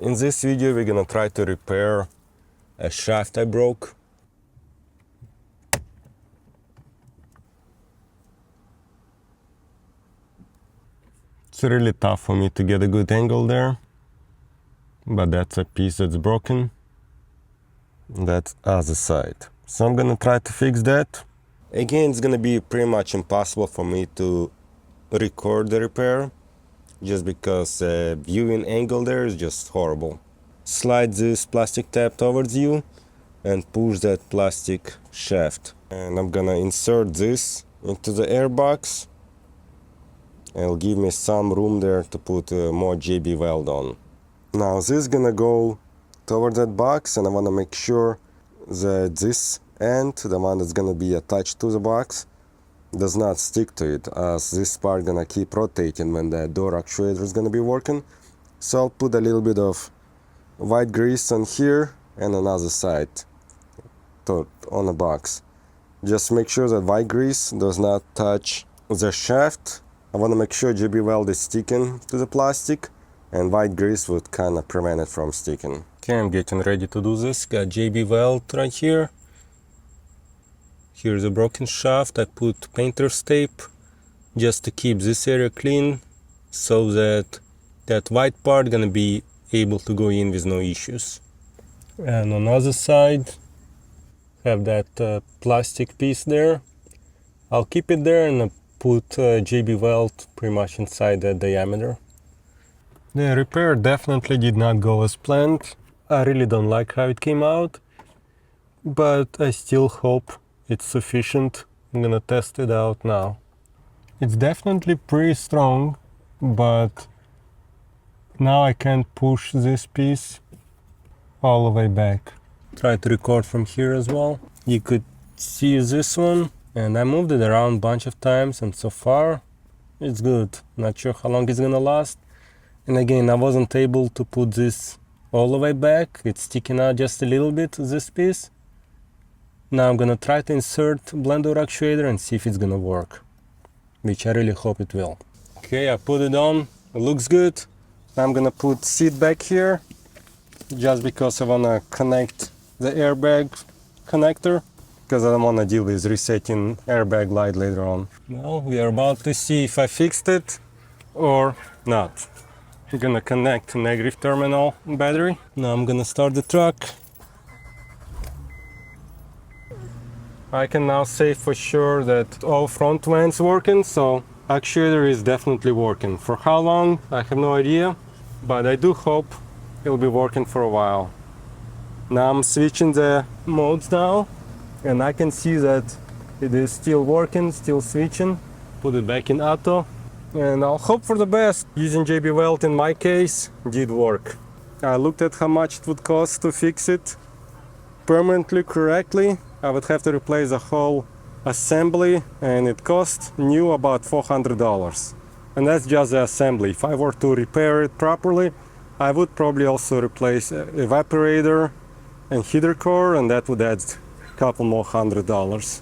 In this video we're gonna try to repair a shaft I broke. It's really tough for me to get a good angle there, but that's a piece that's broken. That's other side. So I'm gonna try to fix that. Again, it's gonna be pretty much impossible for me to record the repair just because viewing angle there is just horrible. Slide this plastic tab towards you and push that plastic shaft. And I'm gonna insert this into the air box. It'll give me some room there to put more JB weld on. Now this is gonna go toward that box, and I wanna make sure that this end, the one that's gonna be attached to the box, does not stick to it, as this part gonna keep rotating when the door actuator is gonna be working. So I'll put a little bit of white grease on here and another side on the box. Just make sure that white grease does not touch the shaft. I want to make sure JB weld is sticking to the plastic, and white grease would kind of prevent it from sticking. Okay, I'm getting ready to do this. Got JB weld right here. Here's a broken shaft. I put painter's tape just to keep this area clean, so that that white part gonna be able to go in with no issues. And on the other side, have that plastic piece there. I'll keep it there and put JB weld pretty much inside the diameter. The repair definitely did not go as planned. I really don't like how it came out, but I still hope it's sufficient. I'm gonna test it out now. It's definitely pretty strong, but now I can't push this piece all the way back. Try to record from here as well. You could see this one, and I moved it around a bunch of times, and so far it's good. Not sure how long it's gonna last. And again, I wasn't able to put this all the way back. It's sticking out just a little bit, this piece. Now I'm gonna try to insert blender actuator and see if it's gonna work, which I really hope it will. Okay, I put it on. It looks good. Now I'm gonna put seat back here, just because I wanna connect the airbag connector, because I don't wanna deal with resetting airbag light later on. Now we are about to see if I fixed it or not. I'm gonna connect negative terminal battery. Now I'm gonna start the truck. I can now say for sure that all front vents working, so actuator is definitely working. For how long, I have no idea, but I do hope it'll be working for a while. Now I'm switching the modes now, and I can see that it is still working, still switching. Put it back in auto, and I'll hope for the best. Using JB weld in my case did work. I looked at how much it would cost to fix it permanently correctly. I would have to replace the whole assembly, and it cost new about $400. And that's just the assembly. If I were to repair it properly, I would probably also replace evaporator and heater core, and that would add a couple more $100.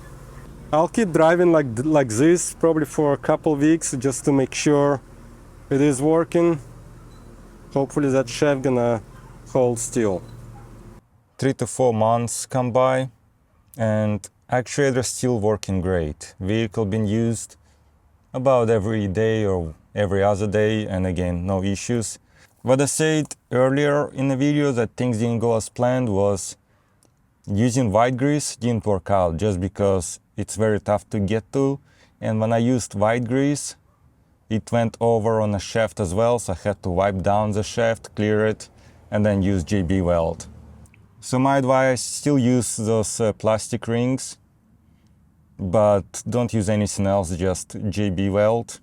I'll keep driving like this probably for a couple weeks just to make sure it is working. Hopefully that shaft gonna hold still. 3 to 4 months come by, and actuator still working great. Vehicle been used about every day or every other day, and again, no issues. What I said earlier in the video that things didn't go as planned was using white grease didn't work out, just because it's very tough to get to. And when I used white grease, it went over on the shaft as well, so I had to wipe down the shaft, clear it, and then use JB weld. So my advice, still use those plastic rings, but don't use anything else, just JB weld.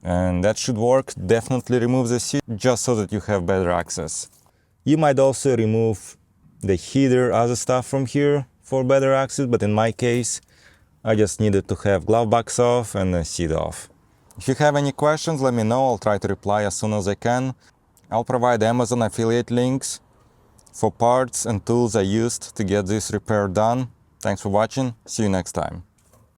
And that should work. Definitely remove the seat, just so that you have better access. You might also remove the heater, other stuff from here for better access, but in my case, I just needed to have glove box off and the seat off. If you have any questions, let me know. I'll try to reply as soon as I can. I'll provide Amazon affiliate links for parts and tools I used to get this repair done. Thanks for watching. See you next time.